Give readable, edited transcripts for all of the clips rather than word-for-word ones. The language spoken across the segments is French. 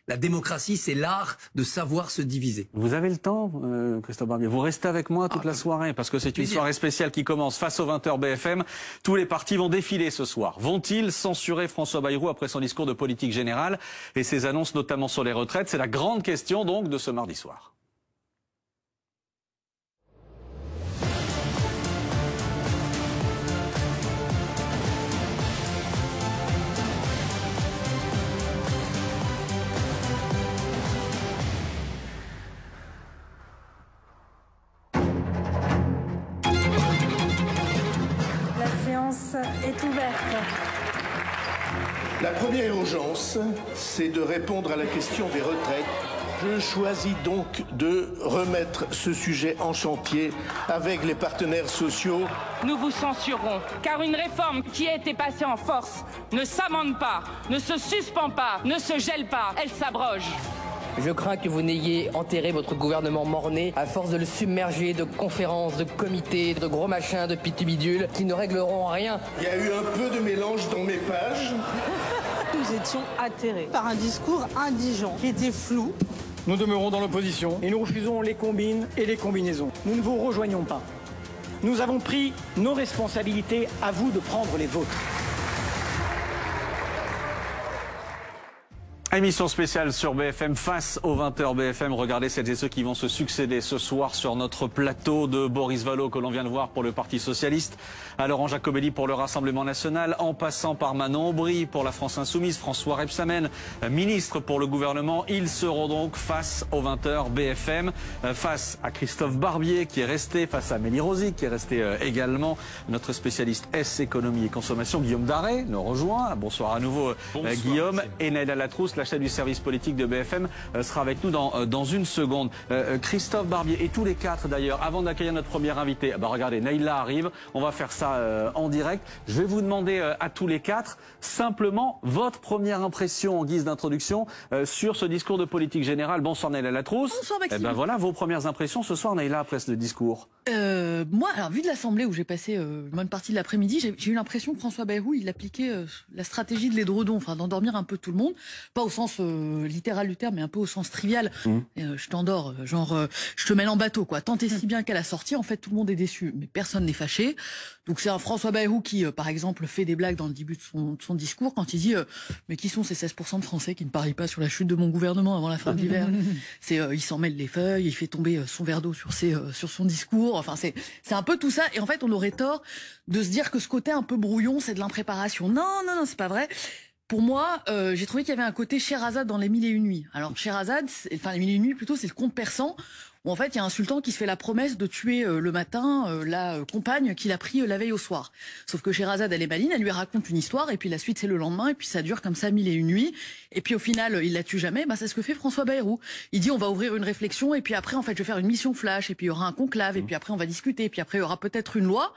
La démocratie, c'est l'art de savoir se diviser. Vous avez le temps, Christophe Barbier. Vous restez avec moi toute la soirée parce que c'est une soirée spéciale qui commence face aux 20h BFM. Tous les partis vont défiler ce soir. Vont-ils censurer François Bayrou après son discours de politique générale et ses annonces notamment sur les retraites? C'est la grande question donc de ce mardi soir. Est ouverte. La première urgence, c'est de répondre à la question des retraites. Je choisis donc de remettre ce sujet en chantier avec les partenaires sociaux. Nous vous censurons, car une réforme qui a été passée en force ne s'amende pas, ne se suspend pas, ne se gèle pas, elle s'abroge. Je crains que vous n'ayez enterré votre gouvernement mort-né à force de le submerger de conférences, de comités, de gros machins, de pitubidules qui ne régleront rien. Il y a eu un peu de mélange dans mes pages. Nous étions atterrés par un discours indigent qui était flou. Nous demeurons dans l'opposition et nous refusons les combines et les combinaisons. Nous ne vous rejoignons pas. Nous avons pris nos responsabilités, à vous de prendre les vôtres. Émission spéciale sur BFM face aux 20h BFM. Regardez celles et ceux qui vont se succéder ce soir sur notre plateau, de Boris Vallaud que l'on vient de voir pour le Parti Socialiste, à Laurent Jacobelli pour le Rassemblement National, en passant par Manon Aubry pour la France Insoumise, François Rebsamen, ministre pour le gouvernement. Ils seront donc face aux 20h BFM, face à Christophe Barbier qui est resté, face à Amélie Rosic qui est resté également, notre spécialiste S, économie et consommation. Guillaume Daré nous rejoint. Bonsoir à nouveau. Bonsoir, Guillaume. Merci. Et Naïla Latrousse, la chef du service politique de BFM, sera avec nous dans une seconde. Christophe Barbier et tous les quatre d'ailleurs, avant d'accueillir notre premier invité, regardez, Naïla arrive, on va faire ça en direct. Je vais vous demander à tous les quatre simplement votre première impression en guise d'introduction sur ce discours de politique générale. Bonsoir Naïla Latrousse. Bonsoir Maxime. Voilà vos premières impressions ce soir, Naïla, après ce discours. Moi, alors vu de l'Assemblée où j'ai passé une bonne partie de l'après-midi, j'ai eu l'impression que François Bayrou, il appliquait la stratégie de l'édredon, enfin d'endormir un peu tout le monde, pas au sens littéral du terme, mais un peu au sens trivial. Je t'endors, genre je te mène en bateau, quoi. Tant et si bien qu'à la sortie, en fait, tout le monde est déçu, mais personne n'est fâché. Donc c'est un François Bayrou qui, par exemple, fait des blagues dans le début de son discours quand il dit mais qui sont ces 16% de Français qui ne parient pas sur la chute de mon gouvernement avant la fin de l'hiver. C'est il s'en mêle les feuilles, il fait tomber son verre d'eau sur son discours. Enfin c'est un peu tout ça. Et en fait, on aurait tort de se dire que ce côté un peu brouillon, c'est de l'impréparation. Non, c'est pas vrai. Pour moi, j'ai trouvé qu'il y avait un côté Scheherazade dans Les Mille et Une Nuits. Alors Scheherazade, enfin Les Mille et Une Nuits plutôt, c'est le conte persan où en fait il y a un sultan qui se fait la promesse de tuer le matin la compagne qu'il a pris la veille au soir. Sauf que Scheherazade, elle est maline, elle lui raconte une histoire et puis la suite c'est le lendemain et puis ça dure comme ça 1001 nuits. Et puis au final il la tue jamais. C'est ce que fait François Bayrou. Il dit on va ouvrir une réflexion et puis après en fait je vais faire une mission flash et puis il y aura un conclave et puis après on va discuter et puis après il y aura peut-être une loi.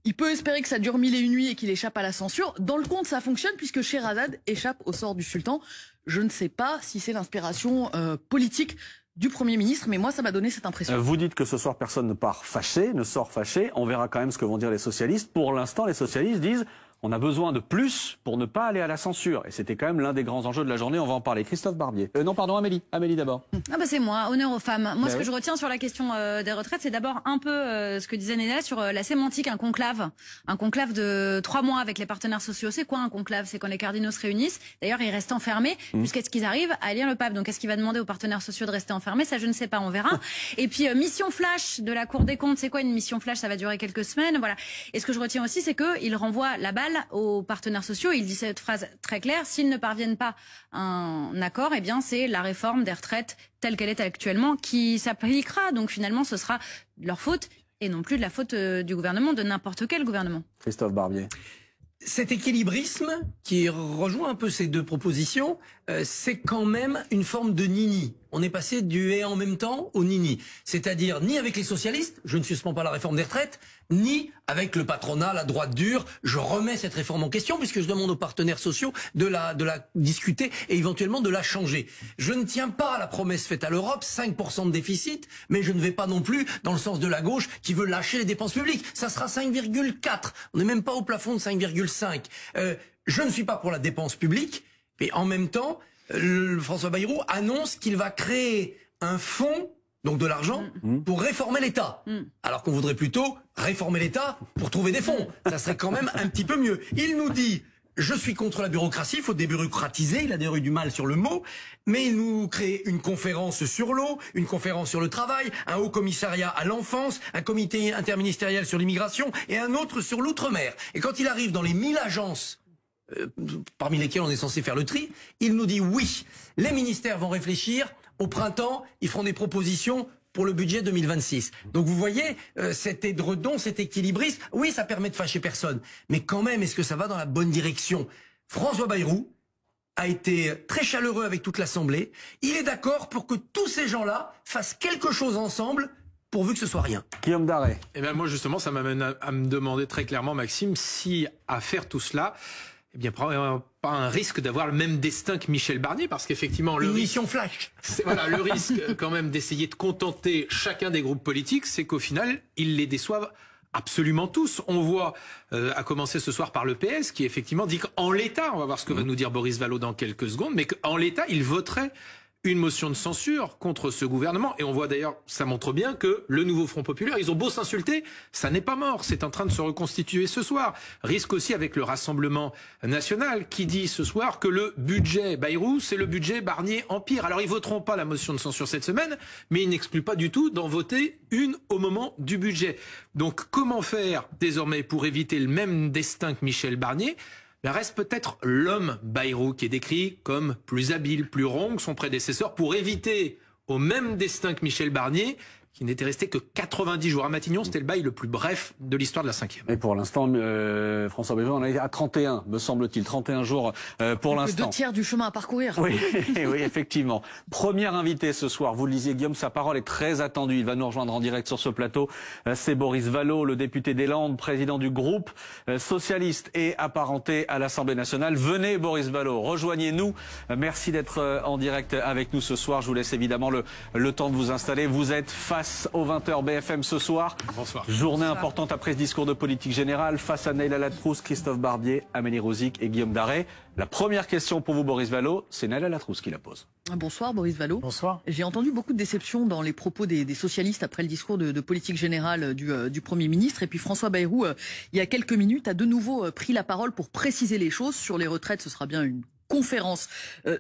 Il peut espérer que ça dure 1001 nuits et qu'il échappe à la censure. Dans le conte, ça fonctionne puisque Scheherazade échappe au sort du sultan. Je ne sais pas si c'est l'inspiration politique du Premier ministre, mais moi, ça m'a donné cette impression. Vous dites que ce soir, personne ne part fâché, ne sort fâché. On verra quand même ce que vont dire les socialistes. Pour l'instant, les socialistes disent on a besoin de plus pour ne pas aller à la censure. Et c'était quand même l'un des grands enjeux de la journée. On va en parler. Christophe Barbier. Non, pardon, Amélie. Amélie d'abord. C'est moi. Honneur aux femmes. Moi, ce que je retiens sur la question des retraites, c'est d'abord un peu ce que disait Néla sur la sémantique, un conclave. Un conclave de 3 mois avec les partenaires sociaux. C'est quoi un conclave? C'est quand les cardinaux se réunissent. D'ailleurs, ils restent enfermés jusqu'à ce qu'ils arrivent à élire le pape. Donc, est-ce qu'il va demander aux partenaires sociaux de rester enfermés? Ça, je ne sais pas. On verra. Et puis, mission flash de la Cour des comptes. C'est quoi une mission flash? Ça va durer quelques semaines. Voilà. Et ce que je retiens aussi, c'est qu'il renvoie la balle aux partenaires sociaux. Il dit cette phrase très claire: s'ils ne parviennent pas à un accord, eh bien c'est la réforme des retraites telle qu'elle est actuellement qui s'appliquera. Donc finalement, ce sera leur faute et non plus de la faute du gouvernement, de n'importe quel gouvernement. Christophe Barbier. Cet équilibrisme qui rejoint un peu ces deux propositions, c'est quand même une forme de nini. On est passé du et en même temps au nini. C'est-à-dire ni avec les socialistes, je ne suspends pas la réforme des retraites, ni avec le patronat, la droite dure, je remets cette réforme en question puisque je demande aux partenaires sociaux de la discuter et éventuellement de la changer. Je ne tiens pas à la promesse faite à l'Europe, 5% de déficit, mais je ne vais pas non plus dans le sens de la gauche qui veut lâcher les dépenses publiques. Ça sera 5,4. On n'est même pas au plafond de 5,5. Je ne suis pas pour la dépense publique, mais en même temps, François Bayrou annonce qu'il va créer un fonds, donc de l'argent, pour réformer l'État. Alors qu'on voudrait plutôt réformer l'État pour trouver des fonds. Ça serait quand même un petit peu mieux. Il nous dit... Je suis contre la bureaucratie, il faut débureaucratiser, il a d'ailleurs eu du mal sur le mot, mais il nous crée une conférence sur l'eau, une conférence sur le travail, un haut commissariat à l'enfance, un comité interministériel sur l'immigration et un autre sur l'outre-mer. Et quand il arrive dans les 1000 agences, parmi lesquelles on est censé faire le tri, il nous dit oui, les ministères vont réfléchir, au printemps, ils feront des propositions pour le budget 2026. Donc vous voyez, cet édredon, cet équilibriste, oui, ça permet de fâcher personne. Mais quand même, est-ce que ça va dans la bonne direction? François Bayrou a été très chaleureux avec toute l'Assemblée. Il est d'accord pour que tous ces gens-là fassent quelque chose ensemble, pourvu que ce soit rien. Guillaume Darey. Eh bien moi justement, ça m'amène à me demander très clairement, Maxime, si à faire tout cela, eh bien, pas un risque d'avoir le même destin que Michel Barnier, parce qu'effectivement, une mission flash. Voilà, le risque quand même d'essayer de contenter chacun des groupes politiques, c'est qu'au final, ils les déçoivent absolument tous. On voit, à commencer ce soir par le PS, qui effectivement dit qu'en l'état, on va voir ce que va nous dire Boris Vallaud dans quelques secondes, mais qu'en l'état, il voterait une motion de censure contre ce gouvernement. Et on voit d'ailleurs, ça montre bien que le nouveau Front Populaire, ils ont beau s'insulter, ça n'est pas mort. C'est en train de se reconstituer ce soir. Risque aussi avec le Rassemblement national qui dit ce soir que le budget Bayrou, c'est le budget Barnier Empire. Alors ils voteront pas la motion de censure cette semaine, mais ils n'excluent pas du tout d'en voter une au moment du budget. Donc comment faire désormais pour éviter le même destin que Michel Barnier? Il reste peut-être l'homme Bayrou qui est décrit comme plus habile, plus rond que son prédécesseur pour éviter au même destin que Michel Barnier, qui n'était resté que 90 jours à Matignon. C'était le bail le plus bref de l'histoire de la 5e. Et pour l'instant, François Bayrou en est à 31, me semble-t-il. 31 jours pour l'instant. 2/3 du chemin à parcourir. Oui, oui, effectivement. Premier invité ce soir, vous le disiez Guillaume, sa parole est très attendue. Il va nous rejoindre en direct sur ce plateau. C'est Boris Vallaud, le député des Landes, président du groupe socialiste et apparenté à l'Assemblée nationale. Venez Boris Vallaud, rejoignez-nous. Merci d'être en direct avec nous ce soir. Je vous laisse évidemment le temps de vous installer. Vous êtes face aux 20h BFM ce soir. Bonsoir. Journée importante après ce discours de politique générale face à Naïla Latrousse, Christophe Barbier, Amélie Rosic et Guillaume Darey. La première question pour vous, Boris Vallaud, c'est Naïla Latrousse qui la pose. Bonsoir Boris Vallaud. Bonsoir. J'ai entendu beaucoup de déceptions dans les propos des socialistes après le discours de politique générale du Premier ministre. Et puis François Bayrou, il y a quelques minutes, a de nouveau pris la parole pour préciser les choses. Sur les retraites, ce sera bien une conférence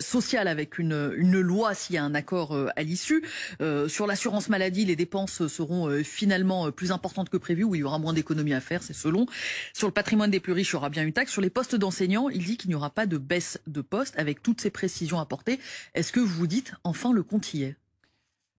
sociale avec une loi s'il y a un accord à l'issue. Sur l'assurance maladie, les dépenses seront finalement plus importantes que prévu, où il y aura moins d'économies à faire, c'est selon. Sur le patrimoine des plus riches, il y aura bien une taxe. Sur les postes d'enseignants, il dit qu'il n'y aura pas de baisse de postes, avec toutes ces précisions apportées. Est-ce que vous vous dites, enfin, le compte y est?